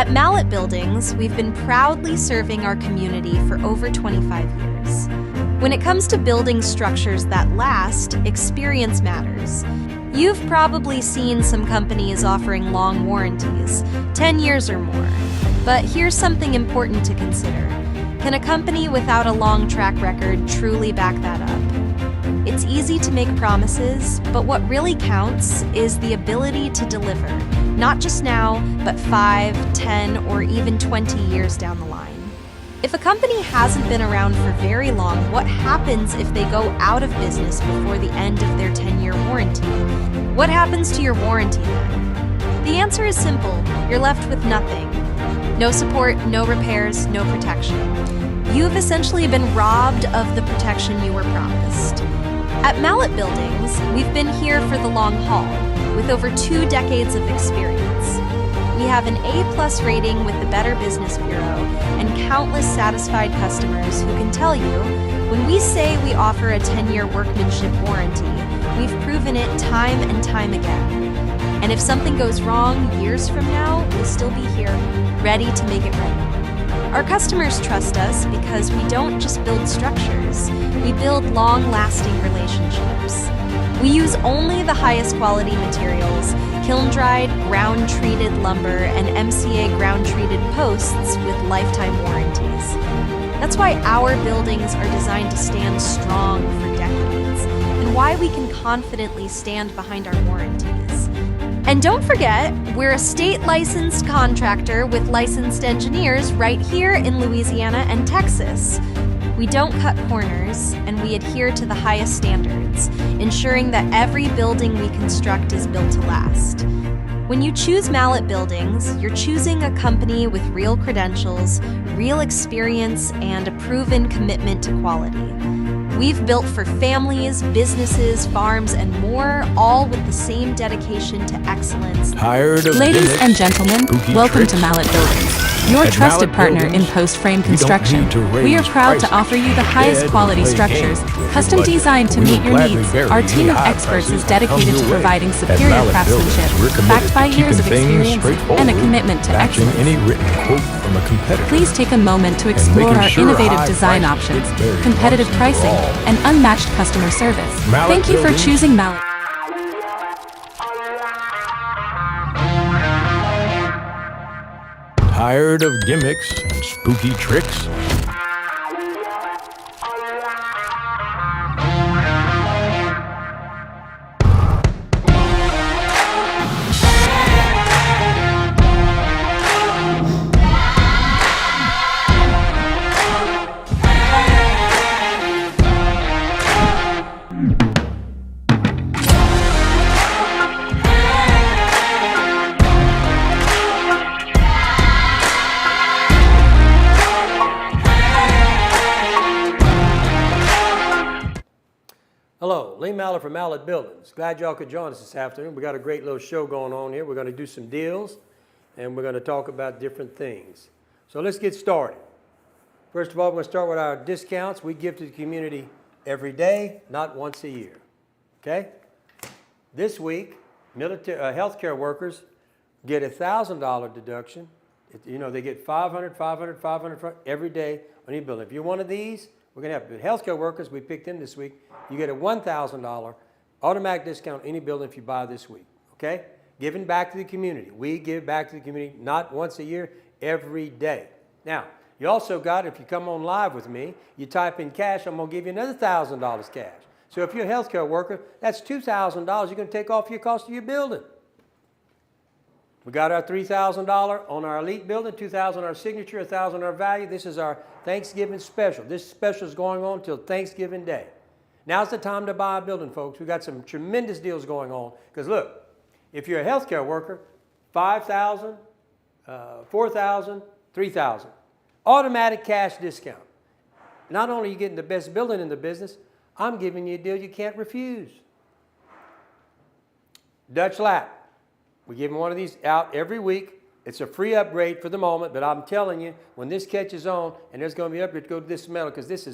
At Mallett Buildings, we've been proudly serving our community for over 25 years. When it comes to building structures that last, experience matters. You've probably seen some companies offering long warranties, 10 years or more. But here's something important to consider. Can a company without a long track record truly back that up? It's easy to make promises, but what really counts is the ability to deliver, not just now, but 5, 10, or even 20 years down the line. If a company hasn't been around for very long, what happens if they go out of business before the end of their 10-year warranty? What happens to your warranty then? The answer is simple. You're left with nothing. No support, no repairs, no protection. You've essentially been robbed of the protection you were promised. At Mallett Buildings, we've been here for the long haul, with over 2 decades of experience. We have an A+ rating with the Better Business Bureau and countless satisfied customers who can tell you, when we say we offer a 10-year workmanship warranty, we've proven it time and time again. And if something goes wrong years from now, we'll still be here, ready to make it right. Our customers trust us because we don't just build structures, we build long-lasting relationships. We use only the highest quality materials, kiln-dried, ground-treated lumber, and MCA ground-treated posts with lifetime warranties. That's why our buildings are designed to stand strong for decades, and why we can confidently stand behind our warranties. And don't forget, we're a state-licensed contractor with licensed engineers right here in Louisiana and Texas. We don't cut corners, and we adhere to the highest standards, ensuring that every building we construct is built to last. When you choose Mallett Buildings, you're choosing a company with real credentials, real experience, and a proven commitment to quality. We've built for families, businesses, farms, and more, all with the same dedication to excellence. Ladies and gentlemen, welcome to Mallett Buildings, your trusted partner in post-frame construction. We are proud to offer you the highest quality structures, custom designed to meet your needs. Our team of experts is dedicated to providing superior craftsmanship, backed by years of experience and a commitment to excellence. Please take a moment to explore our innovative design options, competitive pricing, and unmatched customer service. Thank you for choosing Mallett. Tired of gimmicks and spooky tricks? Hello, Lee Mallett from Mallett Buildings. Glad y'all could join us this afternoon. We got a great little show going on here. We're going to do some deals, and we're going to talk about different things. So let's get started. First of all, we're going to start with our discounts we give to the community every day, not once a year. Okay? This week, healthcare workers get a $1,000 deduction. You know, they get $500, $500, $500 every day on any building. If you're one of these, we're going to have healthcare workers. We picked them this week. You get a $1,000 automatic discount on any building if you buy this week. Okay? Giving back to the community. We give back to the community not once a year, every day. Now, you also got, if you come on live with me, you type in cash, I'm going to give you another $1,000 cash. So if you're a healthcare worker, that's $2,000 you're going to take off your cost of your building. We got our $3,000 on our elite building, $2,000 on our signature, $1,000 on our value. This is our Thanksgiving special. This special is going on till Thanksgiving Day. Now's the time to buy a building, folks. We got some tremendous deals going on. Because look, if you're a healthcare worker, $5,000, $4,000, $3,000. Automatic cash discount. Not only are you getting the best building in the business, I'm giving you a deal you can't refuse. Dutch Lap. We give them one of these out every week. It's a free upgrade for the moment, but I'm telling you, when this catches on, and there's going to be an upgrade, go to this metal, because this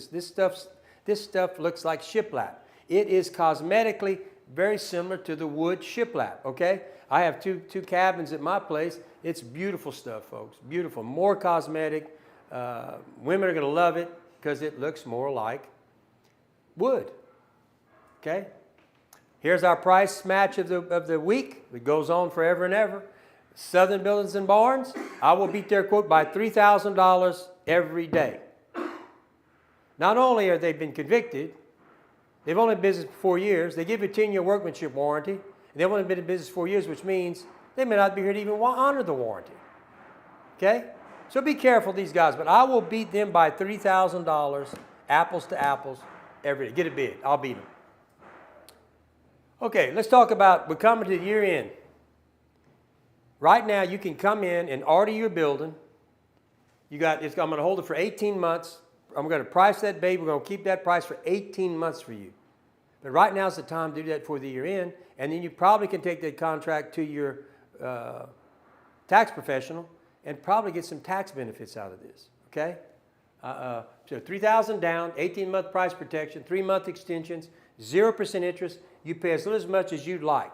stuff looks like shiplap. It is cosmetically very similar to the wood shiplap, okay? I have two cabins at my place. It's beautiful stuff, folks, beautiful. More cosmetic. Women are going to love it because it looks more like wood, okay? Here's our price match of the week. It goes on forever and ever. Southern Buildings and Barns, I will beat their quote by $3,000 every day. Not only have they been convicted, they've only been in business for 4 years. They give you a 10-year workmanship warranty. And they've only been in business 4 years, which means they may not be here to even honor the warranty. Okay? So be careful, these guys. But I will beat them by $3,000, apples to apples, every day. Get a bid. I'll beat them. Okay, let's talk about, we're coming to the year end. Right now, you can come in and order your building. I'm going to hold it for 18 months. I'm going to price that baby. We're going to keep that price for 18 months for you. But right now is the time to do that for the year end. And then you probably can take that contract to your tax professional and probably get some tax benefits out of this. Okay? So $3,000 down, 18-month price protection, 3-month extensions, 0% interest. You pay as little as much as you'd like.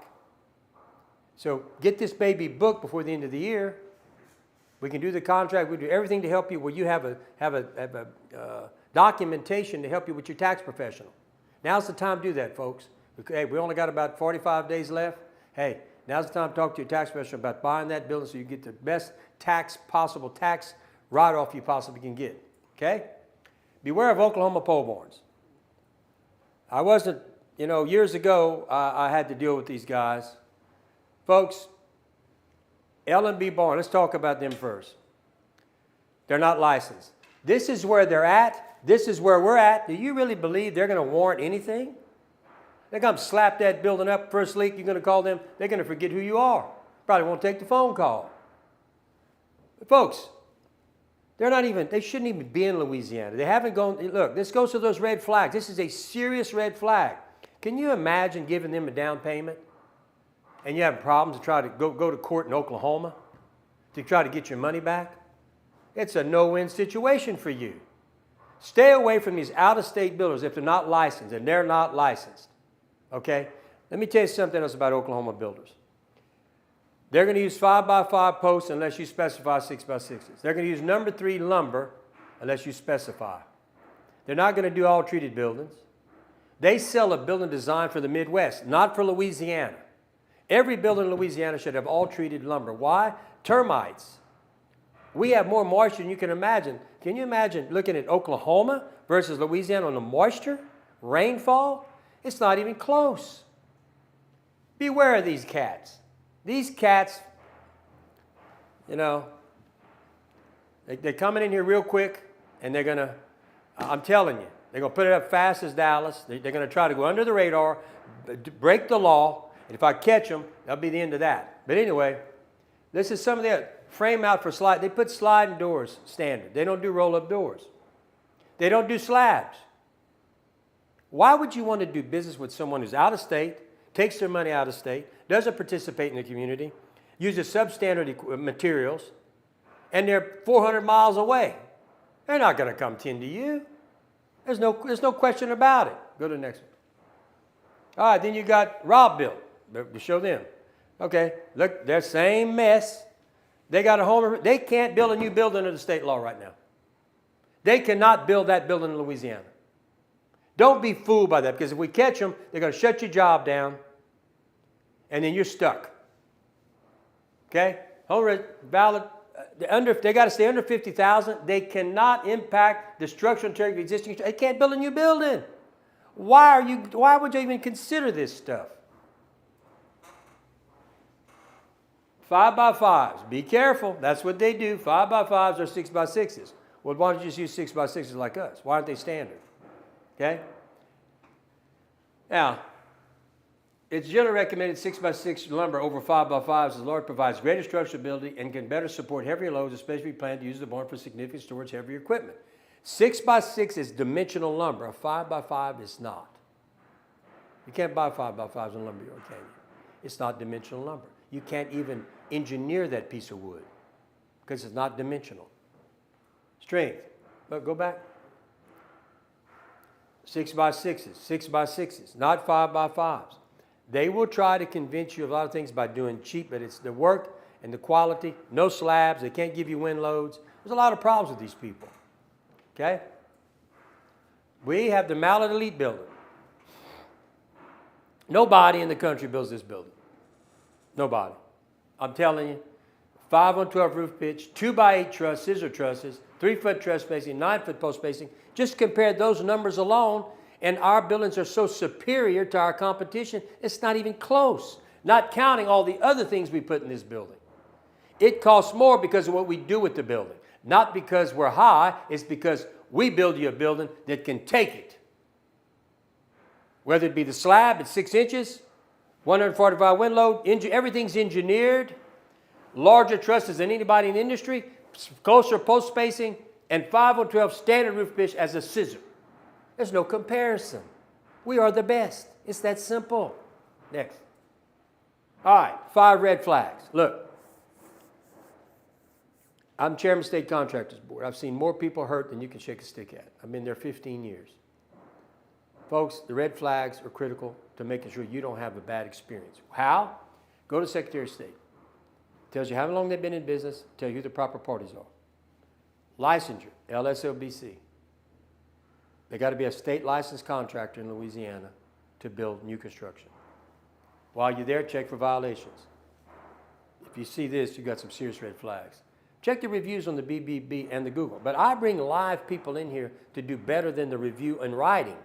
So get this baby booked before the end of the year. We can do the contract. We do everything to help you where you have a documentation to help you with your tax professional. Now's the time to do that, folks. Hey, we only got about 45 days left. Hey, now's the time to talk to your tax professional about buying that building so you get the best possible tax write-off you possibly can get. Okay? Beware of Oklahoma pole barns. I wasn't, years ago, I had to deal with these guys. Folks, L&B Barn, let's talk about them first. They're not licensed. This is where they're at. This is where we're at. Do you really believe they're going to warrant anything? They're going to slap that building up, first leak, you're going to call them. They're going to forget who you are. Probably won't take the phone call. But folks, they shouldn't even be in Louisiana. They haven't gone, look, this goes to those red flags. This is a serious red flag. Can you imagine giving them a down payment? And you have problems to try to go to court in Oklahoma to try to get your money back? It's a no-win situation for you. Stay away from these out-of-state builders if they're not licensed, and they're not licensed. Okay? Let me tell you something else about Oklahoma builders. They're going to use 5x5 posts unless you specify 6x6s. They're going to use number 3 lumber unless you specify. They're not going to do all treated buildings. They sell a building designed for the Midwest, not for Louisiana. Every building in Louisiana should have all treated lumber. Why? Termites. We have more moisture than you can imagine. Can you imagine looking at Oklahoma versus Louisiana on the moisture, rainfall? It's not even close. Beware of these cats. These cats, they're coming in here real quick, and they're going to, I'm telling you, they're going to put it up fast as Dallas. They're going to try to go under the radar, break the law. And if I catch them, that'll be the end of that. But anyway, this is some of the frame out for slide. They put sliding doors standard. They don't do roll-up doors. They don't do slabs. Why would you want to do business with someone who's out of state, takes their money out of state, doesn't participate in the community, uses substandard materials, and they're 400 miles away? They're not going to come tend to you. There's no question about it. Go to the next one. All right, then you got Rob Built. To show them. Okay, look, they're same mess. They got a home. They can't build a new building under the state law right now. They cannot build that building in Louisiana. Don't be fooled by that, because if we catch them, they're going to shut your job down, and then you're stuck. Okay, home valid. They got to stay under 50,000. They cannot impact the structural integrity of existing. They can't build a new building. Why would you even consider this stuff? 5x5s. Be careful. That's what they do. 5x5s or 6x6s. Well, why don't you just use 6x6s like us? Why aren't they standard? Okay? Now, it's generally recommended 6x6 lumber over 5x5s as the Lord provides greater structural ability and can better support heavier loads, especially if you plan to use the barn for significant storage heavier equipment. 6x6 is dimensional lumber. A 5x5 is not. You can't buy 5x5s in lumber yard, can you? It's not dimensional lumber. You can't even engineer that piece of wood because it's not dimensional. Strength. But go back. 6x6s, 6x6s, not 5x5s. They will try to convince you of a lot of things by doing cheap, but it's the work and the quality, no slabs, they can't give you wind loads. There's a lot of problems with these people, okay? We have the Mallett Elite building. Nobody in the country builds this building. Nobody. I'm telling you, 5-on-12 roof pitch, 2x8 truss, scissor trusses, 3-foot truss spacing, 9-foot post spacing. Just compare those numbers alone, and our buildings are so superior to our competition, it's not even close. Not counting all the other things we put in this building. It costs more because of what we do with the building. Not because we're high, it's because we build you a building that can take it. Whether it be the slab at 6 inches, 145 wind load, everything's engineered, larger trusses than anybody in the industry, closer post spacing, and 5-on-12 standard roof pitch as a scissor. There's no comparison. We are the best. It's that simple. Next. All right, 5 red flags. Look, I'm chairman of the State Contractors Board. I've seen more people hurt than you can shake a stick at. I've been there 15 years. Folks, the red flags are critical to making sure you don't have a bad experience. How? Go to Secretary of State. Tells you how long they've been in business, tell you who the proper parties are. Licensure, LSLBC. They got to be a state licensed contractor in Louisiana to build new construction. While you're there, check for violations. If you see this, you've got some serious red flags. Check the reviews on the BBB and the Google. But I bring live people in here to do better than the review and writing.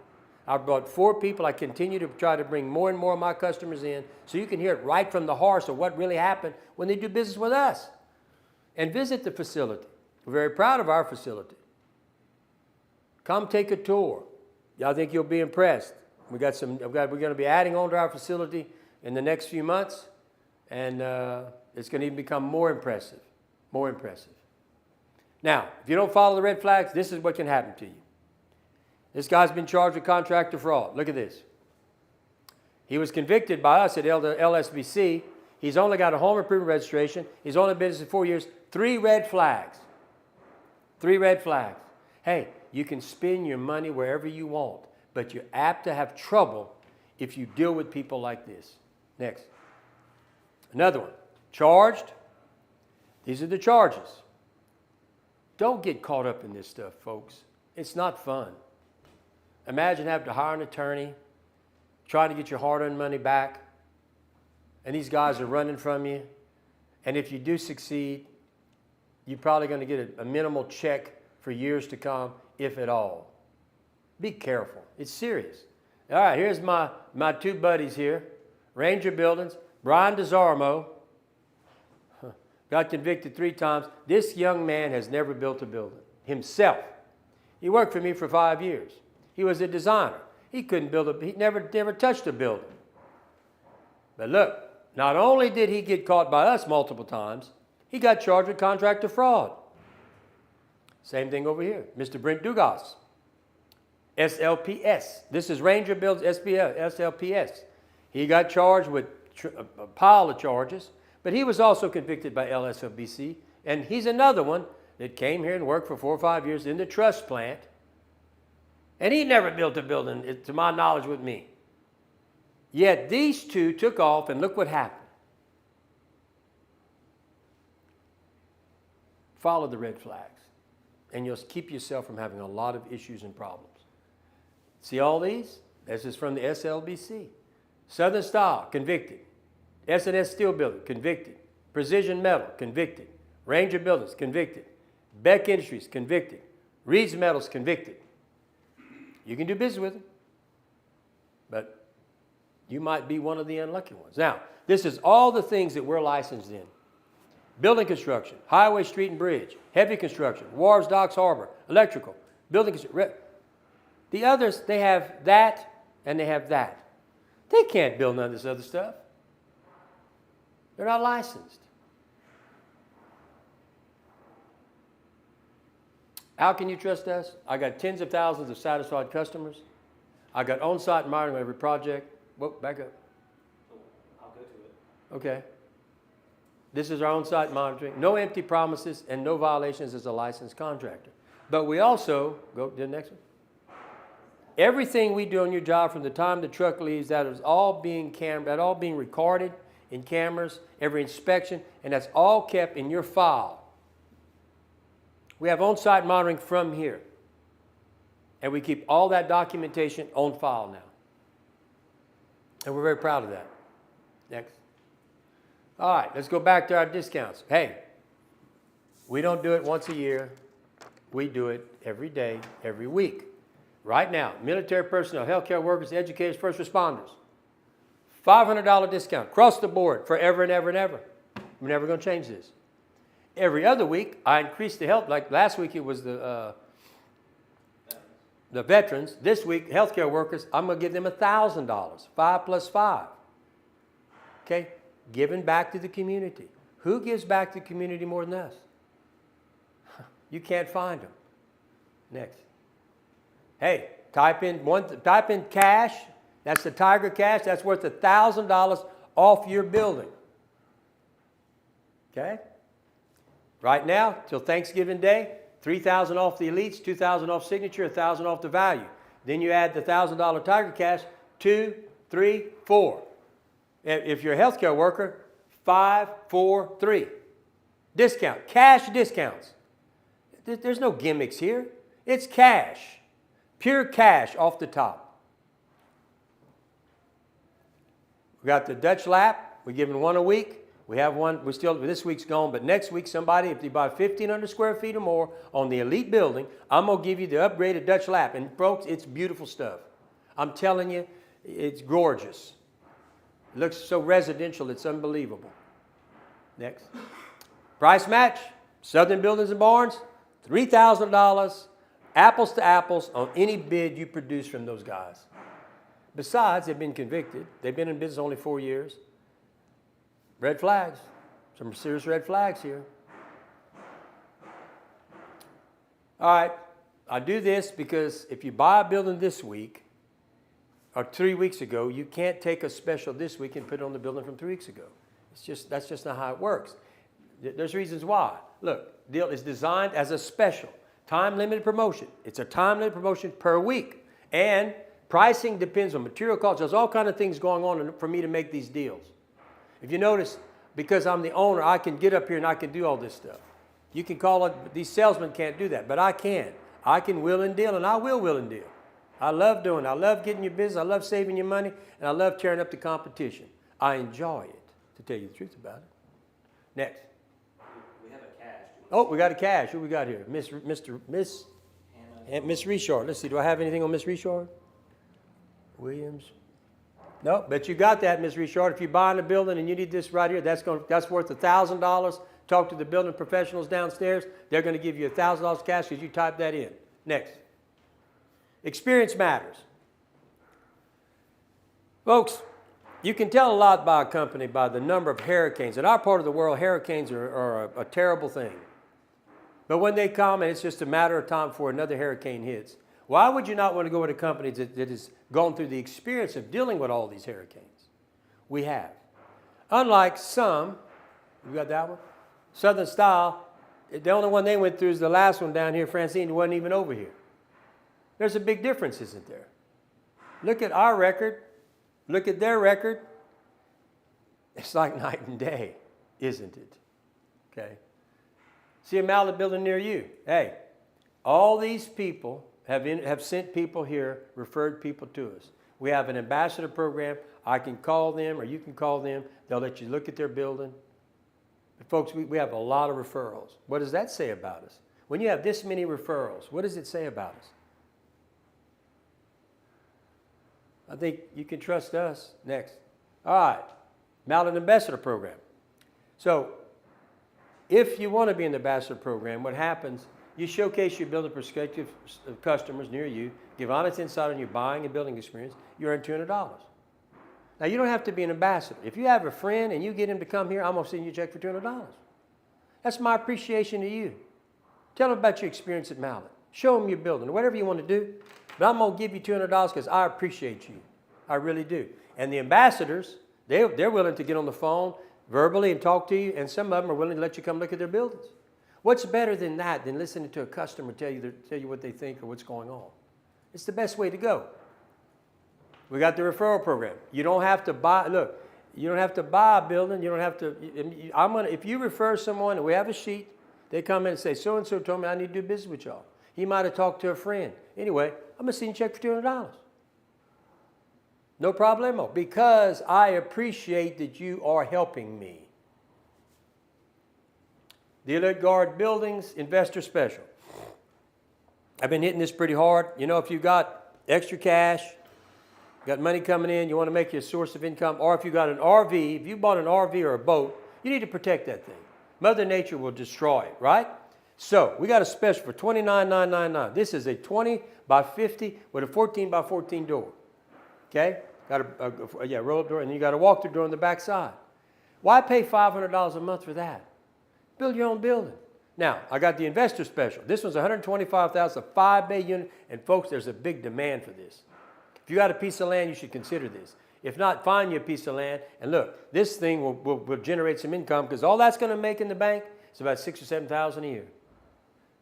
I've brought 4 people. I continue to try to bring more and more of my customers in so you can hear it right from the horse of what really happened when they do business with us. And visit the facility. We're very proud of our facility. Come take a tour. I think you'll be impressed. We're going to be adding on to our facility in the next few months, and it's going to even become more impressive. More impressive. Now, if you don't follow the red flags, this is what can happen to you. This guy's been charged with contractor fraud. Look at this. He was convicted by us at LSBC. He's only got a home improvement registration. He's only been in business 4 years. 3 red flags. 3 red flags. Hey, you can spend your money wherever you want, but you're apt to have trouble if you deal with people like this. Next. Another one. Charged. These are the charges. Don't get caught up in this stuff, folks. It's not fun. Imagine having to hire an attorney, trying to get your hard-earned money back, and these guys are running from you. And if you do succeed, you're probably going to get a minimal check for years to come, if at all. Be careful. It's serious. All right, here's my 2 buddies here. Ranger Buildings, Brian DeZarmo. Got convicted 3 times. This young man has never built a building himself. He worked for me for 5 years. He was a designer. He couldn't build he never touched a building. But look, not only did he get caught by us multiple times, he got charged with contractor fraud. Same thing over here. Mr. Brent Dugas, SLPS. This is Ranger Builds SLPS. He got charged with a pile of charges. But he was also convicted by LSFBC, and he's another one that came here and worked for 4 or 5 years in the truss plant, and he never built a building, to my knowledge, with me. Yet these 2 took off, and look what happened. Follow the red flags, and you'll keep yourself from having a lot of issues and problems. See all these? This is from the SLBC. Southern Style, convicted. S&S Steel Building, convicted. Precision Metal, convicted. Ranger Buildings, convicted. Beck Industries, convicted. Reed's Metals, convicted. You can do business with them, but you might be one of the unlucky ones. Now, this is all the things that we're licensed in. Building construction, highway, street, and bridge, heavy construction, wharves, docks, harbor, electrical, building construction. The others, they have that and they have that. They can't build none of this other stuff. They're not licensed. How can you trust us? I got tens of thousands of satisfied customers. I got on-site monitoring of every project. Whoa, back up. I'll go to it. Okay. This is our on-site monitoring. No empty promises and no violations as a licensed contractor. But we also, go to the next one. Everything we do on your job from the time the truck leaves, that is all being that all being recorded in cameras, every inspection, and that's all kept in your file. We have on-site monitoring from here. And we keep all that documentation on file now. And we're very proud of that. Next. All right, let's go back to our discounts. Hey, we don't do it once a year. We do it every day, every week. Right now, military personnel, healthcare workers, educators, first responders. $500 discount across the board forever and ever and ever. We're never going to change this. Every other week, I increase the help. Like last week, it was the veterans. This week, healthcare workers, I'm going to give them $1,000. 5 plus 5. Okay? Giving back to the community. Who gives back to the community more than us? You can't find them. Next. Hey, type in cash. That's the Tiger Cash. That's worth $1,000 off your building. Okay? Right now, till Thanksgiving Day, $3,000 off the elites, $2,000 off signature, $1,000 off the value. Then you add the $1,000 Tiger Cash, 2, 3, 4. If you're a healthcare worker, 5, 4, 3. Discount, cash discounts. There's no gimmicks here. It's cash, pure cash off the top. We got the Dutch lap. We're giving one a week. We have one, this week's gone, but next week somebody, if you buy 1,500 square feet or more on the elite building, I'm going to give you the upgraded Dutch lap. And folks, it's beautiful stuff. I'm telling you, it's gorgeous. It looks so residential, it's unbelievable. Next. Price match, Southern Buildings and Barns, $3,000, apples to apples on any bid you produce from those guys. Besides, they've been convicted. They've been in business only 4 years. Red flags. Some serious red flags here. All right. I do this because if you buy a building this week or 3 weeks ago, you can't take a special this week and put it on the building from 3 weeks ago. That's just not how it works. There's reasons why. Look, deal is designed as a special, time-limited promotion. It's a time-limited promotion per week. And pricing depends on material costs. There's all kinds of things going on for me to make these deals. If you notice, because I'm the owner, I can get up here and I can do all this stuff. You can call it, these salesmen can't do that, but I can. I can will and deal, and I will and deal. I love doing it. I love getting your business. I love saving your money, and I love tearing up the competition. I enjoy it, to tell you the truth about it. Next. We have a cash. Oh, we got a cash. Who we got here? Miss Reshard. Let's see. Do I have anything on Miss Reshard? Williams. No, but you got that, Ms. Richard. If you're buying a building and you need this right here, that's worth $1,000. Talk to the building professionals downstairs. They're going to give you $1,000 cash because you type that in. Next. Experience matters. Folks, you can tell a lot by a company by the number of hurricanes. In our part of the world, hurricanes are a terrible thing. But when they come, and it's just a matter of time before another hurricane hits, why would you not want to go with a company that has gone through the experience of dealing with all these hurricanes? We have. Unlike some, you got that one? Southern Style, the only one they went through is the last one down here, Francine, wasn't even over here. There's a big difference, isn't there? Look at our record. Look at their record. It's like night and day, isn't it? Okay. See a Mallett building near you. Hey, all these people have sent people here, referred people to us. We have an ambassador program. I can call them or you can call them. They'll let you look at their building. But folks, we have a lot of referrals. What does that say about us? When you have this many referrals, what does it say about us? I think you can trust us. Next. All right. Mallett Ambassador Program. So if you want to be in the Ambassador Program, what happens, you showcase your building prospective customers near you, give honest insight on your buying and building experience, you earn $200. Now, you don't have to be an ambassador. If you have a friend and you get him to come here, I'm going to send you a check for $200. That's my appreciation to you. Tell them about your experience at Mallett. Show them your building, whatever you want to do. But I'm going to give you $200 because I appreciate you. I really do. And the ambassadors, they're willing to get on the phone verbally and talk to you, and some of them are willing to let you come look at their buildings. What's better than that than listening to a customer tell you what they think or what's going on? It's the best way to go. We got the referral program. You don't have to buy, look, you don't have to buy a building. You don't have to, if you refer someone, and we have a sheet, they come in and say, so-and-so told me I need to do business with y'all. He might have talked to a friend. Anyway, I'm going to send you a check for $200. No problemo, because I appreciate that you are helping me. The Elite Guard Buildings Investor Special. I've been hitting this pretty hard. You know, if you got extra cash, got money coming in, you want to make your source of income, or if you got an RV, if you bought an RV or a boat, you need to protect that thing. Mother Nature will destroy it, right? So we got a special for $29,999. This is a 20 by 50 with a 14 by 14 door. Okay? Got a roll-up door, and then you got a walk-through door on the back side. Why pay $500 a month for that? Build your own building. Now, I got the investor special. This one's $125,000, a 5-bay unit, and folks, there's a big demand for this. If you got a piece of land, you should consider this. If not, find you a piece of land, and look, this thing will generate some income, because all that's going to make in the bank is about $6,000 or $7,000 a year.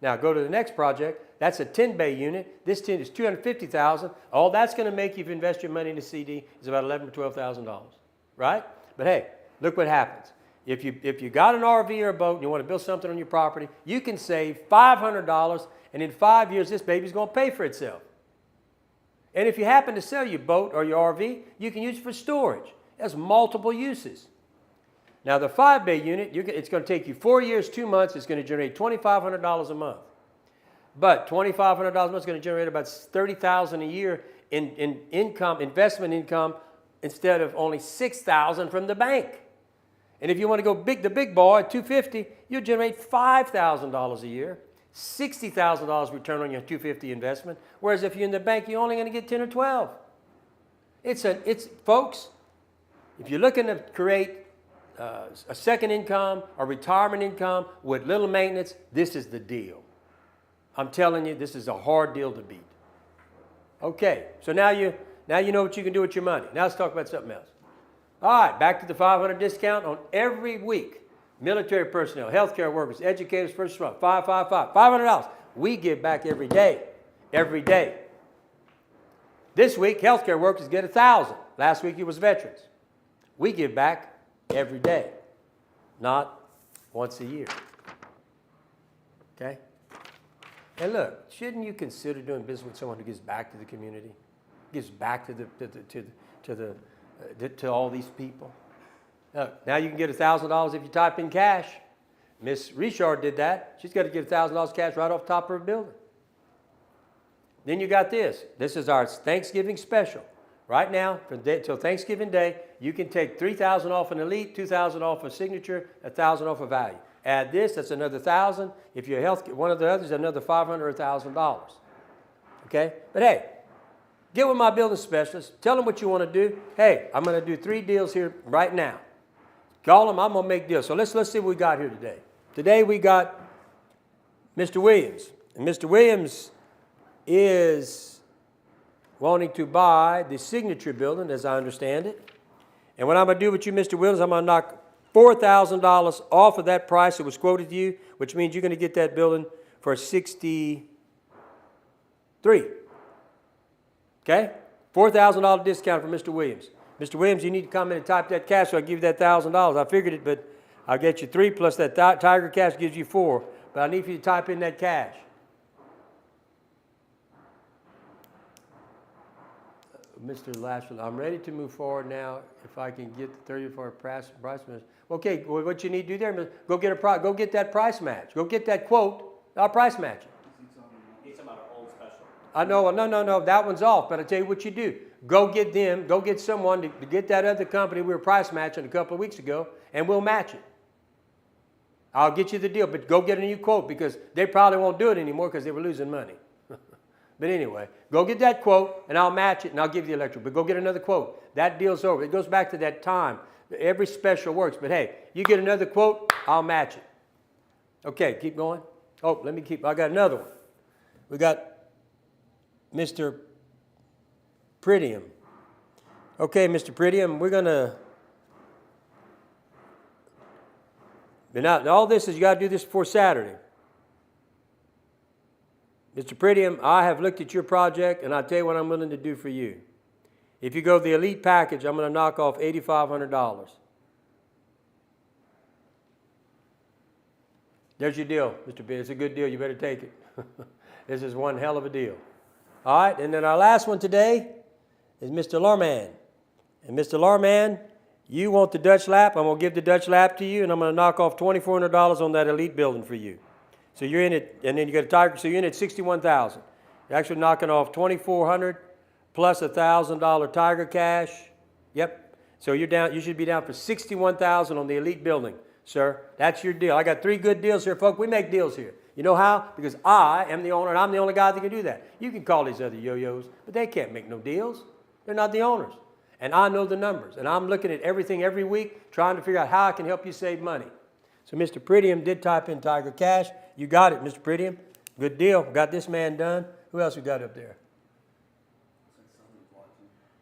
Now, go to the next project. That's a 10-bay unit. This 10 is $250,000. All that's going to make you if you invest your money in a CD is about $11,000 to $12,000, right? But hey, look what happens. If you got an RV or a boat and you want to build something on your property, you can save $500, and in 5 years, this baby's going to pay for itself. And if you happen to sell your boat or your RV, you can use it for storage. It has multiple uses. Now, the 5-bay unit, it's going to take you 4 years, 2 months. It's going to generate $2,500 a month. But $2,500 a month is going to generate about $30,000 a year in income, investment income, instead of only $6,000 from the bank. And if you want to go the big boy at $250,000, you'll generate $5,000 a year, $60,000 return on your $250,000 investment. Whereas if you're in the bank, you're only going to get 10 or 12. Folks, if you're looking to create a second income, a retirement income with little maintenance, this is the deal. I'm telling you, this is a hard deal to beat. Okay, so now you know what you can do with your money. Now let's talk about something else. All right, back to the $500 discount on every week. Military personnel, healthcare workers, educators, first responders, $500. We give back every day. Every day. This week, healthcare workers get $1,000. Last week, it was veterans. We give back every day, not once a year. Okay? And look, shouldn't you consider doing business with someone who gives back to the community, gives back to all these people? Now you can get $1,000 if you type in cash. Miss Richard did that. She's got to get $1,000 cash right off the top of her building. Then you got this. This is our Thanksgiving special. Right now, till Thanksgiving Day, you can take $3,000 off an Elite, $2,000 off a Signature, $1,000 off a Value. Add this, that's another $1,000. If you're one of the others, another $500 or $1,000. Okay? But hey, get with my building specialist. Tell them what you want to do. Hey, I'm going to do 3 deals here right now. Call them. I'm going to make deals. So let's see what we got here today. Today we got Mr. Williams. And Mr. Williams is wanting to buy the Signature building, as I understand it. And what I'm going to do with you, Mr. Williams, I'm going to knock $4,000 off of that price that was quoted to you, which means you're going to get that building for $63,000. Okay? $4,000 discount for Mr. Williams. Mr. Williams, you need to come in and type that cash, so I'll give you that $1,000. I figured it, but I'll get you 3 plus that Tiger cash gives you 4. But I need for you to type in that cash. Mr. Lashville, I'm ready to move forward now. If I can get the 34 price match. Okay, well, what you need to do there, go get that price match. Go get that quote. I'll price match it. He's talking about our old special. I know, no, that one's off. But I tell you what you do. Go get someone to get that other company we were price matching a couple of weeks ago, and we'll match it. I'll get you the deal, but go get a new quote, because they probably won't do it anymore because they were losing money. But anyway, go get that quote, and I'll match it, and I'll give you the electric. But go get another quote. That deal's over. It goes back to that time. Every special works. But hey, you get another quote, I'll match it. Okay, keep going. Oh, I got another one. We got Mr. Pritium. Okay, Mr. Pritium, we're going to... Now, all this is you got to do this before Saturday. Mr. Prettium, I have looked at your project, and I'll tell you what I'm willing to do for you. If you go the elite package, I'm going to knock off $8,500. There's your deal, Mr. Prettium. It's a good deal. You better take it. This is one hell of a deal. All right, and then our last one today is Mr. Larman. And Mr. Larman, you want the Dutch lap. I'm going to give the Dutch lap to you, and I'm going to knock off $2,400 on that elite building for you. So you're in it, and then you got a Tiger, so you're in at $61,000. You're actually knocking off $2,400 plus $1,000 Tiger cash. Yep. So you're down. You should be down for $61,000 on the elite building, sir. That's your deal. I got 3 good deals here, folks. We make deals here. You know how? Because I am the owner, and I'm the only guy that can do that. You can call these other yo-yos, but they can't make no deals. They're not the owners. And I know the numbers, and I'm looking at everything every week, trying to figure out how I can help you save money. So Mr. Prettium did type in Tiger Cash. You got it, Mr. Prettium. Good deal. Got this man done. Who else we got up there?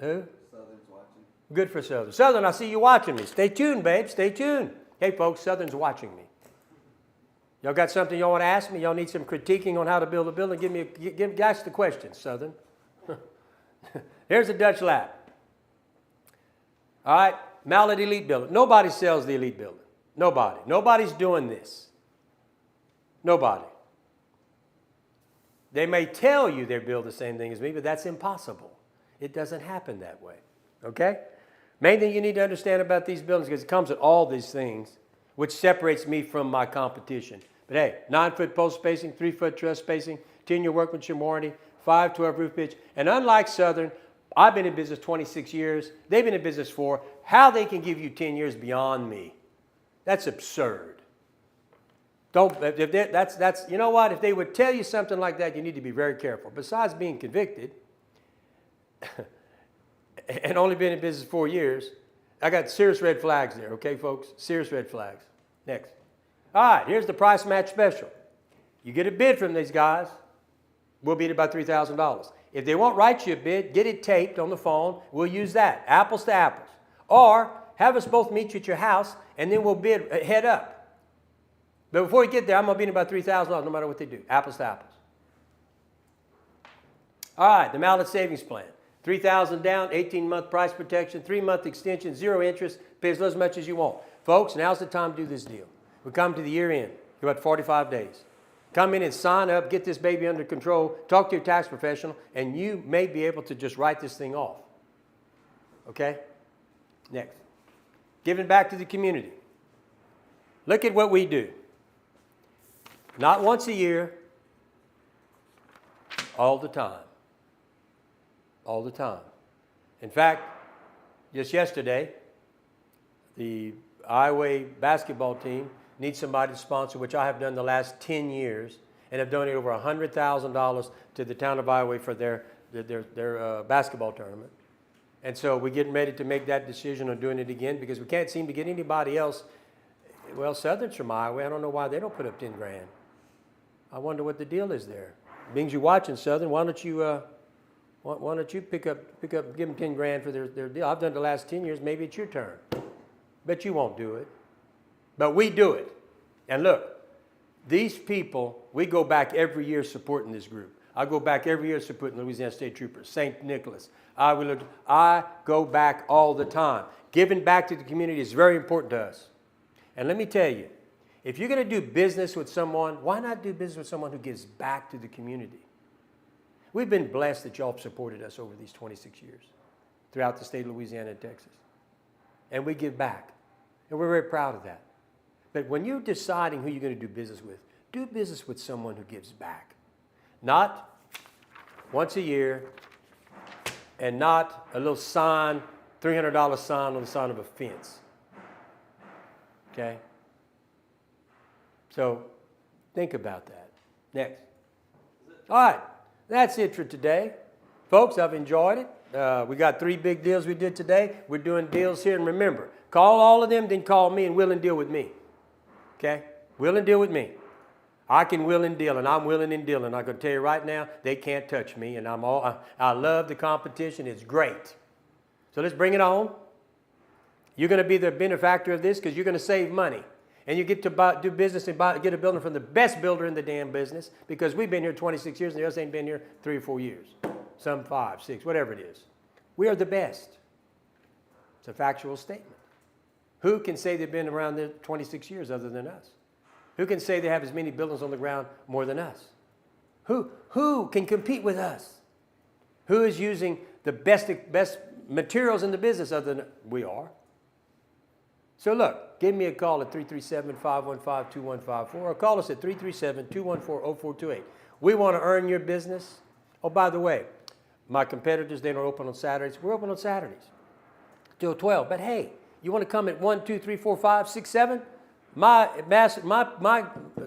Who? Southern's watching. Good for Southern. Southern, I see you watching me. Stay tuned, babe. Stay tuned. Hey, folks, Southern's watching me. Y'all got something y'all want to ask me? Y'all need some critiquing on how to build a building? Ask the question, Southern. Here's a Dutch lap. All right, Mallett Elite Building. Nobody sells the Elite Building. Nobody. Nobody's doing this. Nobody. They may tell you they build the same thing as me, but that's impossible. It doesn't happen that way. Okay? Main thing you need to understand about these buildings, because it comes with all these things, which separates me from my competition. But hey, 9-foot post spacing, 3-foot truss spacing, 10-year workmanship warranty, 512 roof pitch. And unlike Southern, I've been in business 26 years. They've been in business 4. How they can give you 10 years beyond me? That's absurd. You know what? If they would tell you something like that, you need to be very careful. Besides being convicted, and only been in business 4 years, I got serious red flags there, okay, folks? Serious red flags. Next. All right, here's the price match special. You get a bid from these guys, we'll beat it by $3,000. If they won't write you a bid, get it taped on the phone, we'll use that, apples to apples. Or have us both meet you at your house, and then we'll bid head up. But before we get there, I'm going to beat it by $3,000 no matter what they do, apples to apples. All right, the Mallett Savings Plan. $3,000 down, 18-month price protection, 3-month extension, 0 interest, pay as much as you want. Folks, now's the time to do this deal. We come to the year end, about 45 days. Come in and sign up, get this baby under control, talk to your tax professional, and you may be able to just write this thing off. Okay? Next. Giving back to the community. Look at what we do. Not once a year, all the time. All the time. In fact, just yesterday, the Iowa basketball team needs somebody to sponsor, which I have done the last 10 years, and have donated over $100,000 to the town of Iowa for their basketball tournament. And so we're getting ready to make that decision on doing it again, because we can't seem to get anybody else. Well, Southern's from Iowa. I don't know why they don't put up 10 grand. I wonder what the deal is there. Being you're watching, Southern, why don't you pick up, give them 10 grand for their deal? I've done it the last 10 years. Maybe it's your turn. Bet you won't do it. But we do it. And look, these people, we go back every year supporting this group. I go back every year supporting Louisiana State Troopers, St. Nicholas. I go back all the time. Giving back to the community is very important to us. And let me tell you, if you're going to do business with someone, why not do business with someone who gives back to the community? We've been blessed that y'all have supported us over these 26 years throughout the state of Louisiana and Texas. And we give back. And we're very proud of that. But when you're deciding who you're going to do business with someone who gives back. Not once a year, and not a little sign, $300 sign on the side of a fence. Okay? So think about that. Next. All right. That's it for today. Folks, I've enjoyed it. We got 3 big deals we did today. We're doing deals here. And remember, call all of them, then call me and will and deal with me. Okay? Will and deal with me. I can will and deal, and I'm willing and dealing. I'm going to tell you right now, they can't touch me. And I love the competition. It's great. So let's bring it on. You're going to be the benefactor of this because you're going to save money. And you get to do business and get a building from the best builder in the damn business, because we've been here 26 years and the others ain't been here 3 or 4 years. Some 5, 6, whatever it is. We are the best. It's a factual statement. Who can say they've been around there 26 years other than us? Who can say they have as many buildings on the ground more than us? Who can compete with us? Who is using the best materials in the business other than we are? So look, give me a call at 337-515-2154 or call us at 337-214-0428. We want to earn your business. Oh, by the way, my competitors, they don't open on Saturdays. We're open on Saturdays till 12. But hey, you want to come at 1, 2, 3, 4, 5, 6, 7? My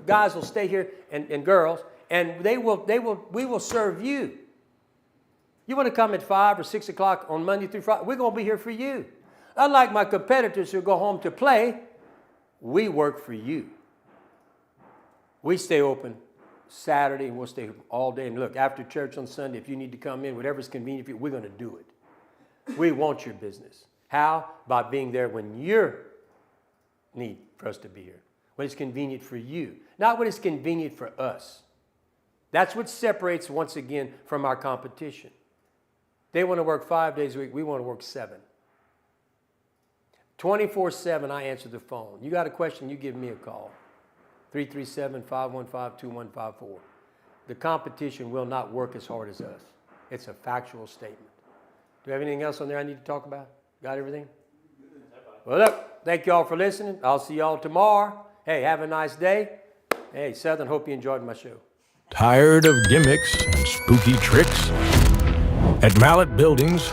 guys will stay here and girls, and we will serve you. You want to come at 5 or 6 o'clock on Monday through Friday? We're going to be here for you. Unlike my competitors who go home to play, we work for you. We stay open Saturday and we'll stay open all day. And look, after church on Sunday, if you need to come in, whatever's convenient for you, we're going to do it. We want your business. How? By being there when you need for us to be here. When it's convenient for you, not when it's convenient for us. That's what separates, once again, from our competition. They want to work 5 days a week. We want to work 7. 24/7, I answer the phone. You got a question, you give me a call. 337-515-2154. The competition will not work as hard as us. It's a factual statement. Do you have anything else on there I need to talk about? Got everything? Well, look, thank you all for listening. I'll see y'all tomorrow. Hey, have a nice day. Hey, Southern, hope you enjoyed my show. Tired of gimmicks and spooky tricks? At Mallett Buildings,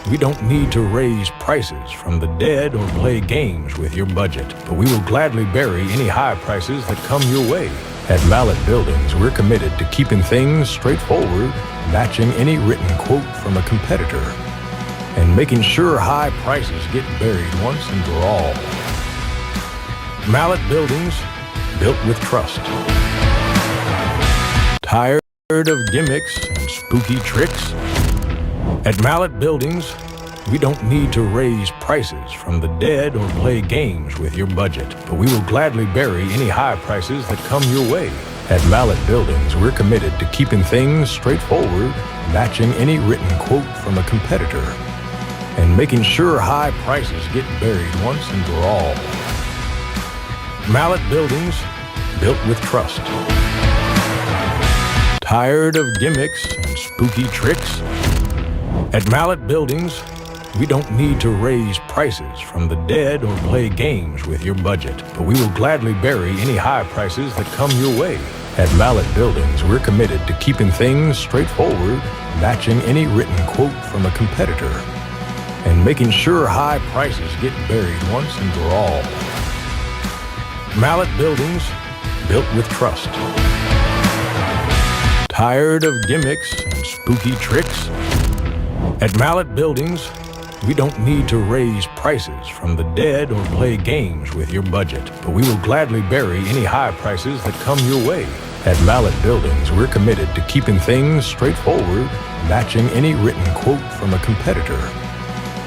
we don't need to raise prices from the dead or play games with your budget, but we will gladly bury any high prices that come your way. At Mallett Buildings, we're committed to keeping things straightforward, matching any written quote from a competitor, and making sure high prices get buried once and for all. Mallett Buildings, built with trust. Tired of gimmicks and spooky tricks? At Mallett Buildings, we don't need to raise prices from the dead or play games with your budget, but we will gladly bury any high prices that come your way. At Mallett Buildings, we're committed to keeping things straightforward, matching any written quote from a competitor, and making sure high prices get buried once and for all. Mallett Buildings, built with trust. Tired of gimmicks and spooky tricks? At Mallett Buildings, we don't need to raise prices from the dead or play games with your budget, but we will gladly bury any high prices that come your way. At Mallett Buildings, we're committed to keeping things straightforward, matching any written quote from a competitor, and making sure high prices get buried once and for all. Mallett Buildings, built with trust. Tired of gimmicks and spooky tricks? At Mallett Buildings, we don't need to raise prices from the dead or play games with your budget, but we will gladly bury any high prices that come your way. At Mallett Buildings, we're committed to keeping things straightforward, matching any written quote from a competitor,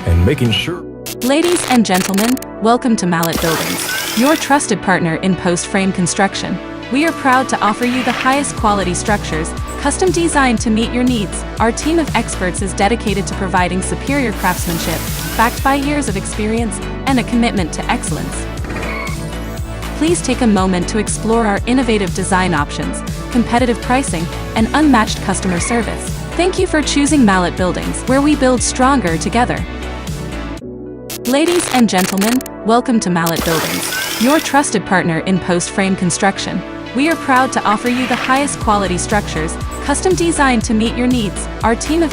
and making sure... Ladies and gentlemen, welcome to Mallett Buildings, your trusted partner in post-frame construction. We are proud to offer you the highest quality structures, custom designed to meet your needs. Our team of experts is dedicated to providing superior craftsmanship, backed by years of experience and a commitment to excellence. Please take a moment to explore our innovative design options, competitive pricing, and unmatched customer service. Thank you for choosing Mallett Buildings, where we build stronger together. Ladies and gentlemen, welcome to Mallett Buildings, your trusted partner in post-frame construction. We are proud to offer you the highest quality structures, custom designed to meet your needs. Our team of